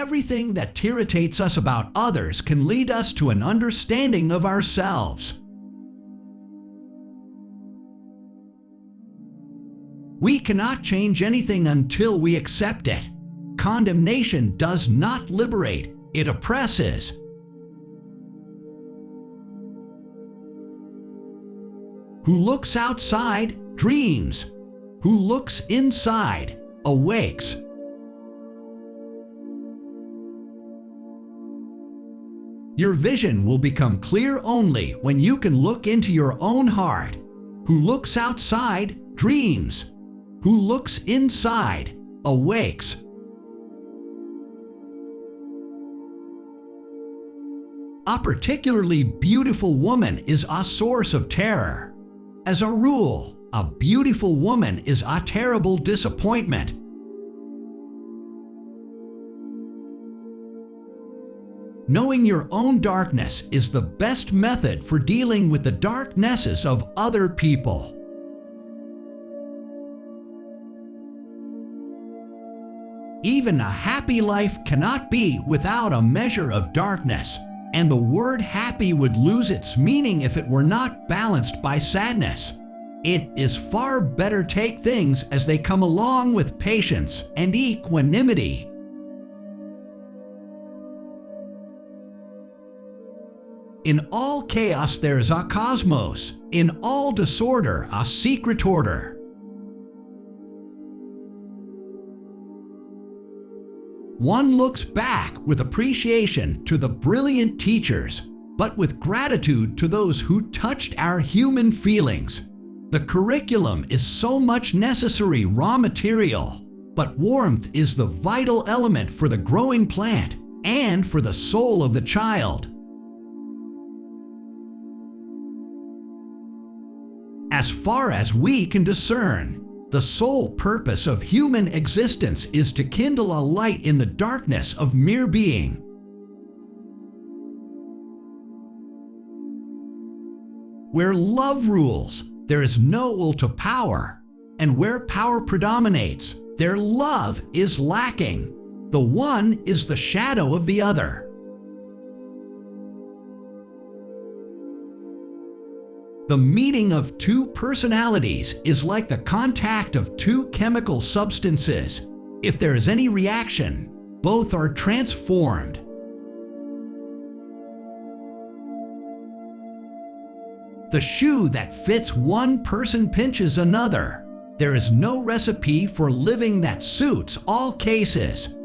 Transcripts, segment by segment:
Everything that irritates us about others can lead us to an understanding of ourselves. We cannot change anything until we accept it. Condemnation does not liberate, it oppresses. Who looks outside dreams. Who looks inside awakes. Your vision will become clear only when you can look into your own heart. Who looks outside dreams. Who looks inside awakes. A particularly beautiful woman is a source of terror. As a rule, a beautiful woman is a terrible disappointment. Knowing your own darkness is the best method for dealing with the darknesses of other people. Even a happy life cannot be without a measure of darkness. And the word happy would lose its meaning if it were not balanced by sadness. It is far better take things as they come along with patience and equanimity. In all chaos there is a cosmos, in all disorder a secret order. One looks back with appreciation to the brilliant teachers, but with gratitude to those who touched our human feelings. The curriculum is so much necessary raw material, but warmth is the vital element for the growing plant and for the soul of the child. As far as we can discern, the sole purpose of human existence is to kindle a light in the darkness of mere being. Where love rules, there is no will to power, and where power predominates, there love is lacking. The one is the shadow of the other. The meeting of two personalities is like the contact of two chemical substances. If there is any reaction, both are transformed. The shoe that fits one person pinches another. There is no recipe for living that suits all cases.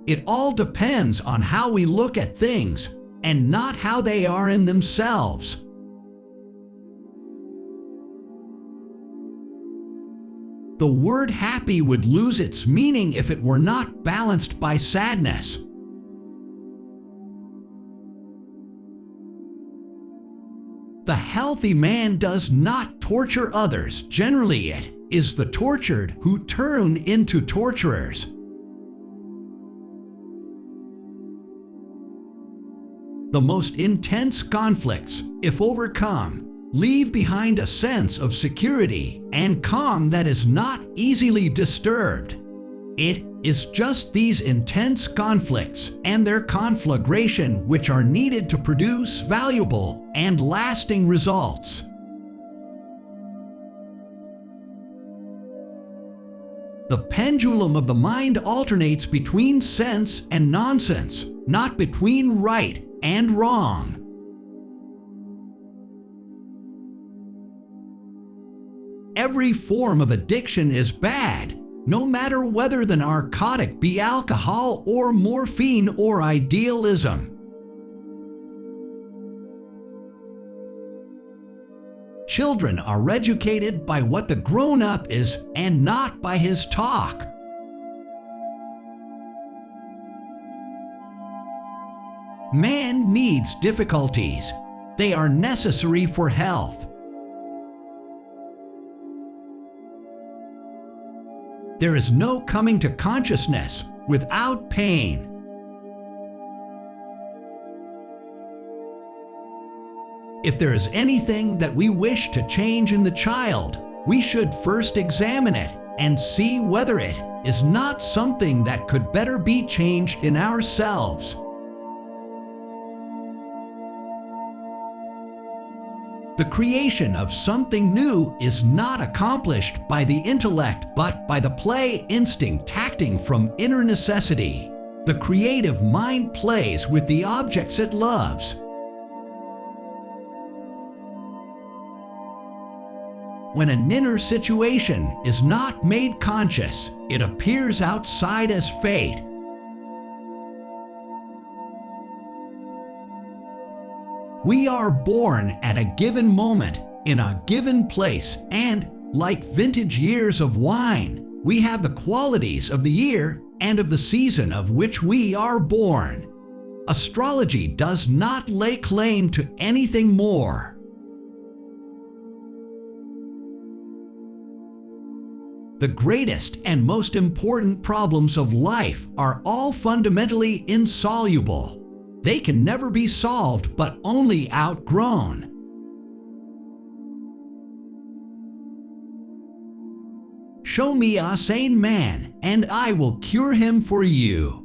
It all depends on how we look at things and not how they are in themselves. The word happy would lose its meaning if it were not balanced by sadness. The healthy man does not torture others. Generally, it is the tortured who turn into torturers. The most intense conflicts, if overcome, leave behind a sense of security and calm that is not easily disturbed. It is just these intense conflicts and their conflagration which are needed to produce valuable and lasting results. The pendulum of the mind alternates between sense and nonsense, not between right and wrong. Every form of addiction is bad, no matter whether the narcotic be alcohol or morphine or idealism. Children are educated by what the grown-up is and not by his talk. Man needs difficulties. They are necessary for health. There is no coming to consciousness without pain. If there is anything that we wish to change in the child, we should first examine it and see whether it is not something that could better be changed in ourselves. The creation of something new is not accomplished by the intellect, but by the play instinct acting from inner necessity. The creative mind plays with the objects it loves. When an inner situation is not made conscious, it appears outside as fate. We are born at a given moment, in a given place, and, like vintage years of wine, we have the qualities of the year and of the season of which we are born. Astrology does not lay claim to anything more. The greatest and most important problems of life are all fundamentally insoluble. They can never be solved, but only outgrown. Show me a sane man, and I will cure him for you.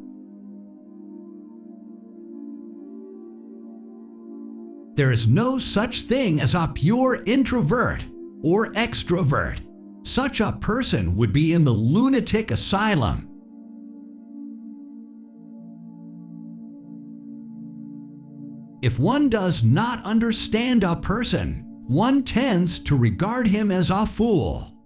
There is no such thing as a pure introvert or extrovert. Such a person would be in the lunatic asylum. If one does not understand a person, one tends to regard him as a fool.